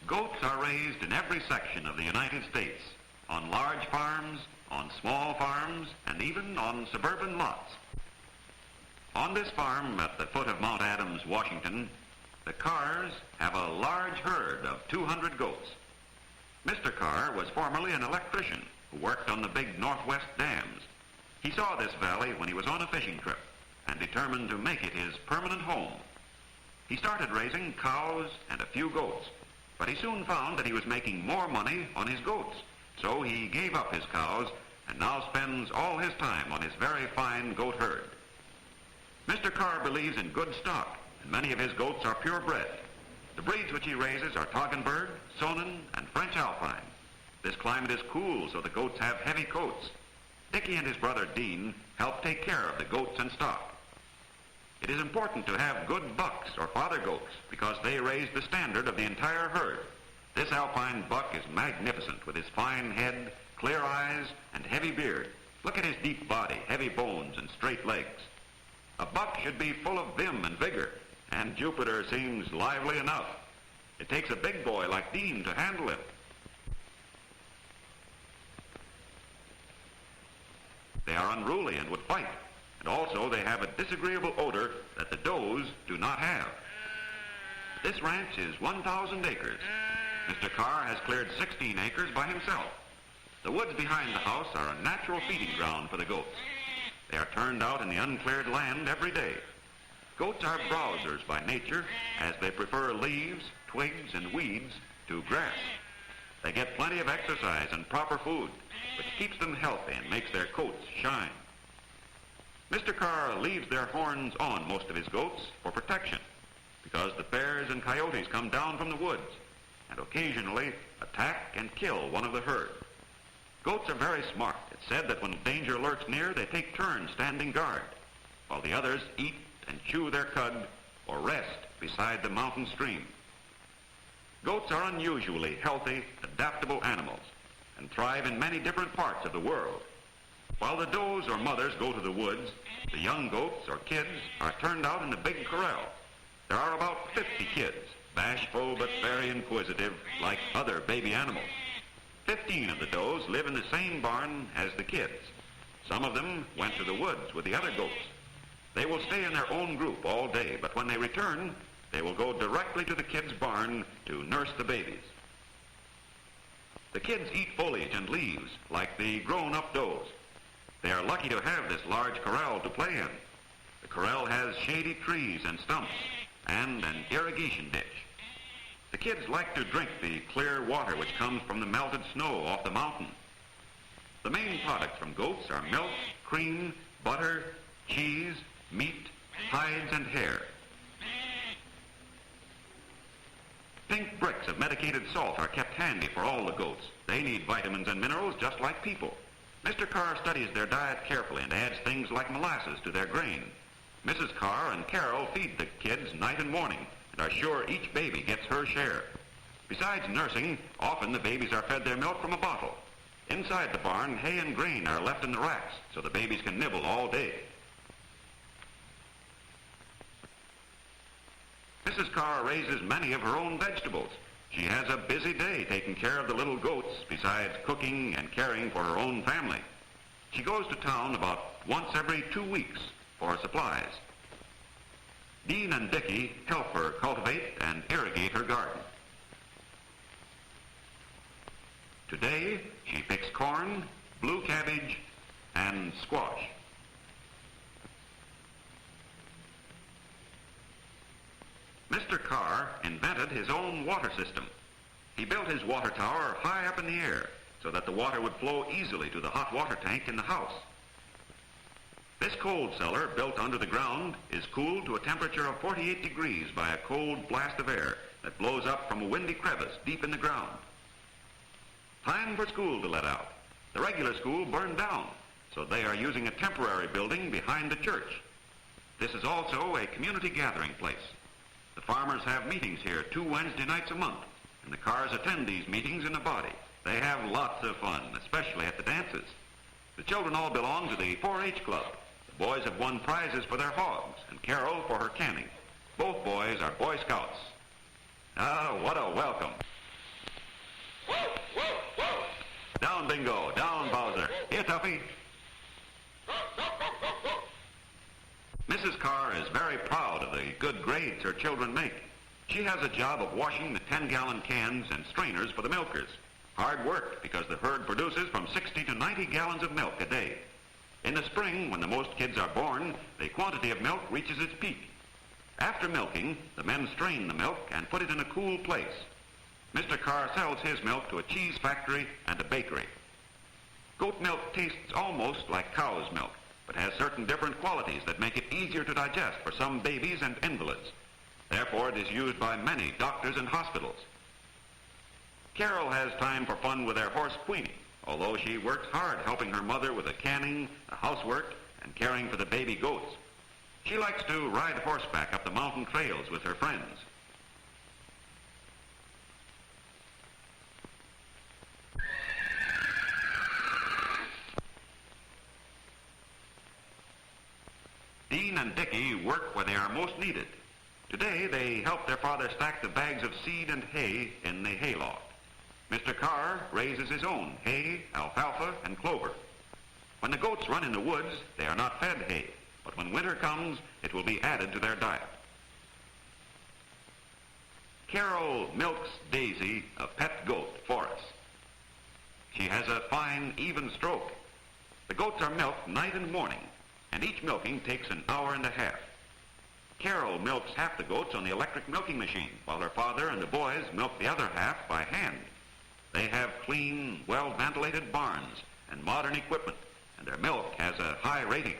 Goats are raised in every section of the United States, on large farms, on small farms, and even on suburban lots. On this farm at the foot of Mount Adams, Washington, the Carrs have a large herd of 200 goats. Mr. Carr was formerly an electrician who worked on the big Northwest dams. He saw this valley when he was on a fishing trip and determined to make it his permanent home. He started raising cows and a few goats, but he soon found that he was making more money on his goats. So he gave up his cows and now spends all his time on his very fine goat herd. Mr. Carr believes in good stock, and many of his goats are purebred. The breeds which he raises are Toggenburg, Sonnen, and French Alpine. This climate is cool, so the goats have heavy coats. Dickie and his brother Dean help take care of the goats and stock. It is important to have good bucks or father goats because they raise the standard of the entire herd. This Alpine buck is magnificent with his fine head, clear eyes, and heavy beard. Look at his deep body, heavy bones, and straight legs. A buck should be full of vim and vigor, and Jupiter seems lively enough. It takes a big boy like Dean to handle him. They are unruly and would fight, and also they have a disagreeable odor that the does do not have. This ranch is 1,000 acres. Mr. Carr has cleared 16 acres by himself. The woods behind the house are a natural feeding ground for the goats. They are turned out in the uncleared land every day. Goats are browsers by nature, as they prefer leaves, twigs, and weeds to grass. They get plenty of exercise and proper food, which keeps them healthy and makes their coats shine. Mr. Carr leaves their horns on most of his goats for protection, because the bears and coyotes come down from the woods and occasionally attack and kill one of the herd. Goats are very smart. It's said that when danger lurks near, they take turns standing guard, while the others eat and chew their cud or rest beside the mountain stream. Goats are unusually healthy, adaptable animals and thrive in many different parts of the world. While the does or mothers go to the woods, the young goats or kids are turned out in the big corral. There are about 50 kids, bashful but very inquisitive, like other baby animals. 15 of the does live in the same barn as the kids. Some of them went to the woods with the other goats. They will stay in their own group all day, but when they return, they will go directly to the kids' barn to nurse the babies. The kids eat foliage and leaves like the grown-up does. They are lucky to have this large corral to play in. The corral has shady trees and stumps and an irrigation ditch. The kids like to drink the clear water which comes from the melted snow off the mountain. The main products from goats are milk, cream, butter, cheese, meat, hides, and hair. Pink bricks of medicated salt are kept handy for all the goats. They need vitamins and minerals just like people. Mr. Carr studies their diet carefully and adds things like molasses to their grain. Mrs. Carr and Carol feed the kids night and morning and are sure each baby gets her share. Besides nursing, often the babies are fed their milk from a bottle. Inside the barn, hay and grain are left in the racks so the babies can nibble all day. Mrs. Carr raises many of her own vegetables. She has a busy day taking care of the little goats besides cooking and caring for her own family. She goes to town about once every 2 weeks for supplies. Dean and Dickie help her cultivate and irrigate her garden. Today, she picks corn, blue cabbage, and squash. Mr. Carr invented his own water system. He built his water tower high up in the air so that the water would flow easily to the hot water tank in the house. This cold cellar, built under the ground, is cooled to a temperature of 48 degrees by a cold blast of air that blows up from a windy crevice deep in the ground. Time for school to let out. The regular school burned down, so they are using a temporary building behind the church. This is also a community gathering place. The farmers have meetings here 2 Wednesday nights a month, and the Carrs attend these meetings in a body. They have lots of fun, especially at the dances. The children all belong to the 4-H club. The boys have won prizes for their hogs, and Carol for her canning. Both boys are Boy Scouts. Ah, what a welcome. Down, Bingo. Down, Bowser. Here, Tuffy. Mrs. Carr is very proud of the good grades her children make. She has a job of washing the 10-gallon cans and strainers for the milkers. Hard work, because the herd produces from 60 to 90 gallons of milk a day. In the spring, when the most kids are born, the quantity of milk reaches its peak. After milking, the men strain the milk and put it in a cool place. Mr. Carr sells his milk to a cheese factory and a bakery. Goat milk tastes almost like cow's milk, but has certain different qualities that make it easier to digest for some babies and invalids. Therefore, it is used by many doctors and hospitals. Carol has time for fun with their horse Queenie, although she works hard helping her mother with the canning, the housework, and caring for the baby goats. She likes to ride horseback up the mountain trails with her friends. Dean and Dickie work where they are most needed. Today, they help their father stack the bags of seed and hay in the hayloft. Mr. Carr raises his own hay, alfalfa, and clover. When the goats run in the woods, they are not fed hay, but when winter comes, it will be added to their diet. Carol milks Daisy, a pet goat, for us. She has a fine, even stroke. The goats are milked night and morning, and each milking takes an hour and a half. Carol milks half the goats on the electric milking machine, while her father and the boys milk the other half by hand. They have clean, well-ventilated barns and modern equipment, and their milk has a high rating.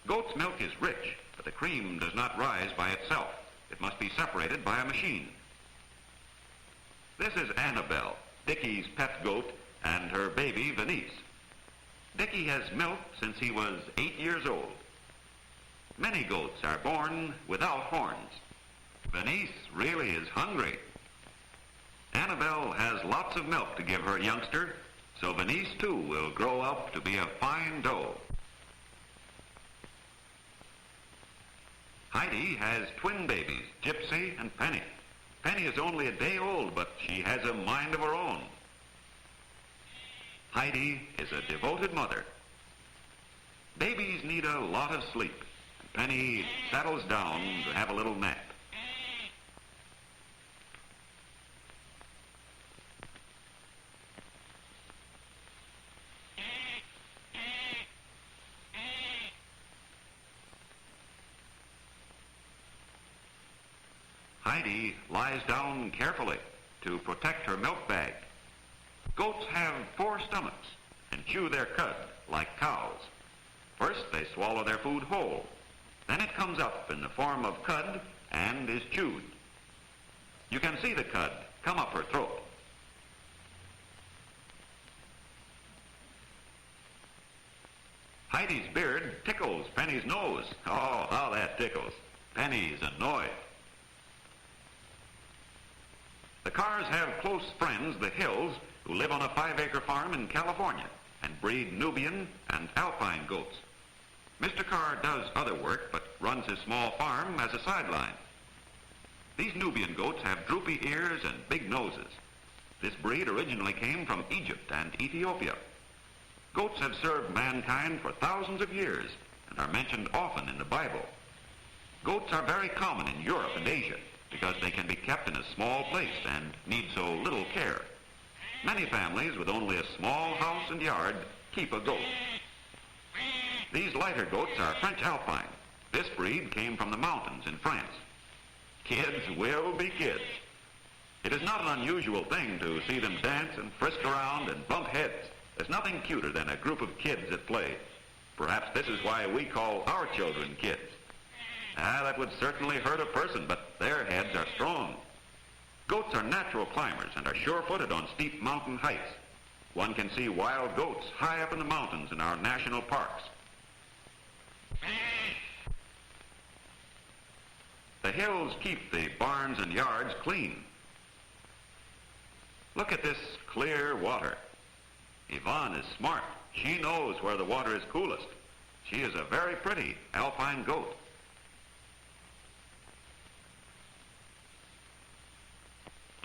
Goat's milk is rich, but the cream does not rise by itself. It must be separated by a machine. This is Annabelle, Dickie's pet goat, and her baby, Venice. Dickie has milked since he was 8 years old. Many goats are born without horns. Venice really is hungry. Annabelle has lots of milk to give her youngster, so Venice too will grow up to be a fine doe. Heidi has twin babies, Gypsy and Penny. Penny is only a day old, but she has a mind of her own. Heidi is a devoted mother. Babies need a lot of sleep. Penny settles down to have a little nap. Heidi lies down carefully to protect her milk bag. Goats have 4 stomachs and chew their cud like cows. First, they swallow their food whole. Then it comes up in the form of cud and is chewed. You can see the cud come up her throat. Heidi's beard tickles Penny's nose. Oh, how that tickles. Penny's annoyed. The Carrs have close friends, the Hills, who live on a 5-acre farm in California and breed Nubian and Alpine goats. Mr. Carr does other work, but runs his small farm as a sideline. These Nubian goats have droopy ears and big noses. This breed originally came from Egypt and Ethiopia. Goats have served mankind for thousands of years and are mentioned often in the Bible. Goats are very common in Europe and Asia because they can be kept in a small place and need so little care. Many families with only a small house and yard keep a goat. These lighter goats are French Alpine. This breed came from the mountains in France. Kids will be kids. It is not an unusual thing to see them dance and frisk around and bump heads. There's nothing cuter than a group of kids at play. Perhaps this is why we call our children kids. That would certainly hurt a person, but their heads are strong. Goats are natural climbers and are sure-footed on steep mountain heights. One can see wild goats high up in the mountains in our national parks. The Hills keep the barns and yards clean. Look at this clear water. Yvonne is smart. She knows where the water is coolest. She is a very pretty Alpine goat.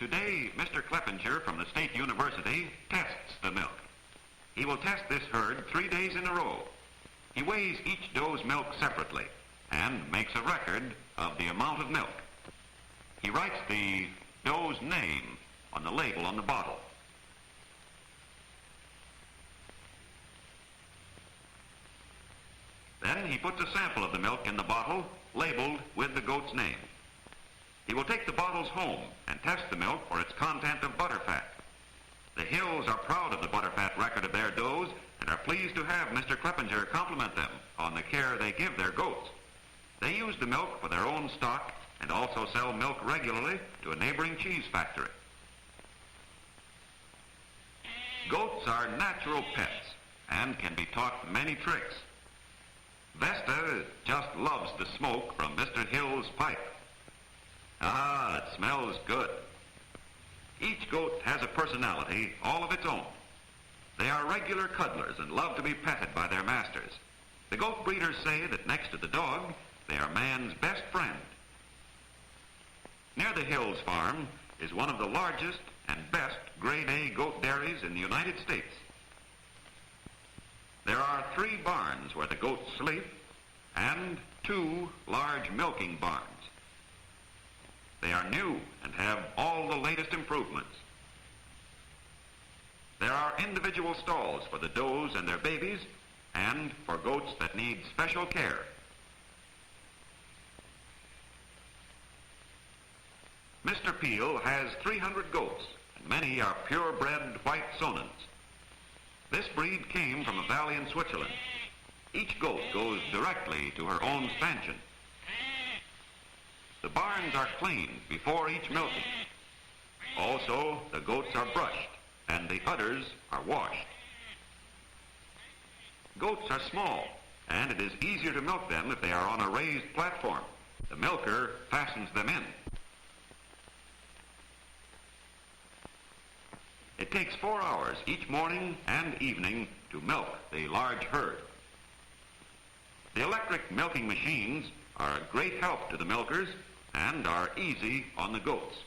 Today, Mr. Kleppinger from the State University tests the milk. He will test this herd 3 days in a row. He weighs each doe's milk separately and makes a record of the amount of milk. He writes the doe's name on the label on the bottle. Then he puts a sample of the milk in the bottle labeled with the goat's name. He will take the bottles home and test the milk for its content of butterfat. The Hills are proud of the butterfat record of their does and are pleased to have Mr. Kleppinger compliment them on the care they give their goats. They use the milk for their own stock and also sell milk regularly to a neighboring cheese factory. Goats are natural pets and can be taught many tricks. Vesta just loves the smoke from Mr. Hill's pipe. Ah, it smells good. Each goat has a personality all of its own. They are regular cuddlers and love to be petted by their masters. The goat breeders say that next to the dog, they are man's best friend. Near the Hills farm is one of the largest and best grade A goat dairies in the United States. There are 3 barns where the goats sleep and 2 large milking barns. They are new and have all the latest improvements. There are individual stalls for the does and their babies and for goats that need special care. Mr. Peel has 300 goats, and many are purebred white Sonans. This breed came from a valley in Switzerland. Each goat goes directly to her own stanchion. The barns are cleaned before each milking. Also, the goats are brushed, and the udders are washed. Goats are small, and it is easier to milk them if they are on a raised platform. The milker fastens them in. It takes 4 hours each morning and evening to milk the large herd. The electric milking machines are a great help to the milkers and are easy on the goats.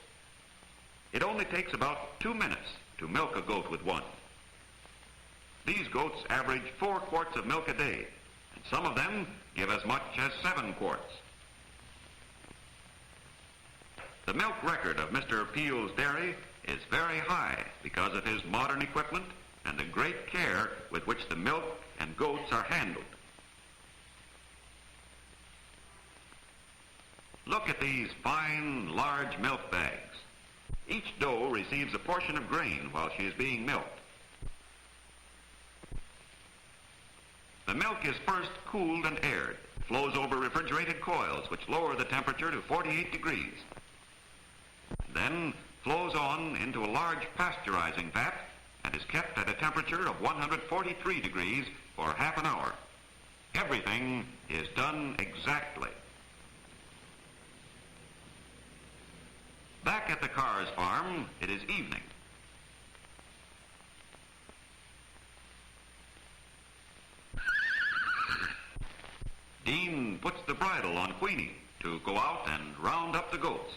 It only takes about 2 minutes to milk a goat with one. These goats average 4 quarts of milk a day, and some of them give as much as 7 quarts. The milk record of Mr. Peel's dairy is very high because of his modern equipment and the great care with which the milk and goats are handled. Look at these fine, large milk bags. Each doe receives a portion of grain while she is being milked. The milk is first cooled and aired, flows over refrigerated coils which lower the temperature to 48 degrees. Then flows on into a large pasteurizing vat and is kept at a temperature of 143 degrees for half an hour. Everything is done exactly. Back at the Carr's farm, it is evening. Dean puts the bridle on Queenie to go out and round up the goats.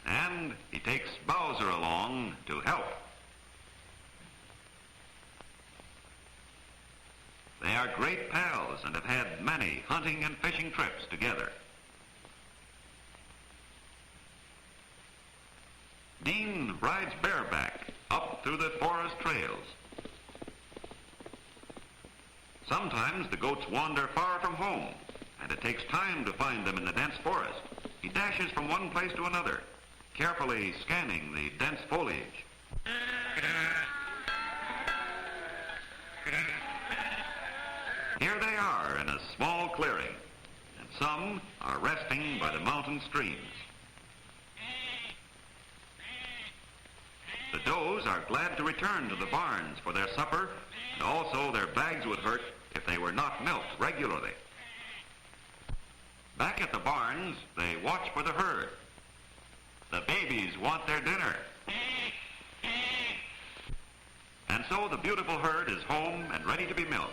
And he takes Bowser along to help. They are great pals and have had many hunting and fishing trips together. Dean rides bareback up through the forest trails. Sometimes the goats wander far from home, and it takes time to find them in the dense forest. He dashes from one place to another, carefully scanning the dense foliage. Here they are in a small clearing, and some are resting by the mountain streams. The does are glad to return to the barns for their supper, and also their bags would hurt if they were not milked regularly. Back at the barns, they watch for the herd. The babies want their dinner. And so the beautiful herd is home and ready to be milked.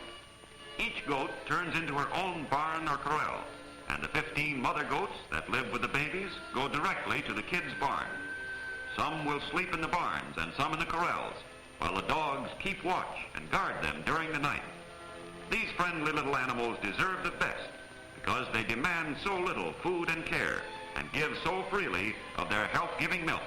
Each goat turns into her own barn or corral, and the 15 mother goats that live with the babies go directly to the kids' barn. Some will sleep in the barns and some in the corrals, while the dogs keep watch and guard them during the night. These friendly little animals deserve the best because they demand so little food and care and give so freely of their health-giving milk.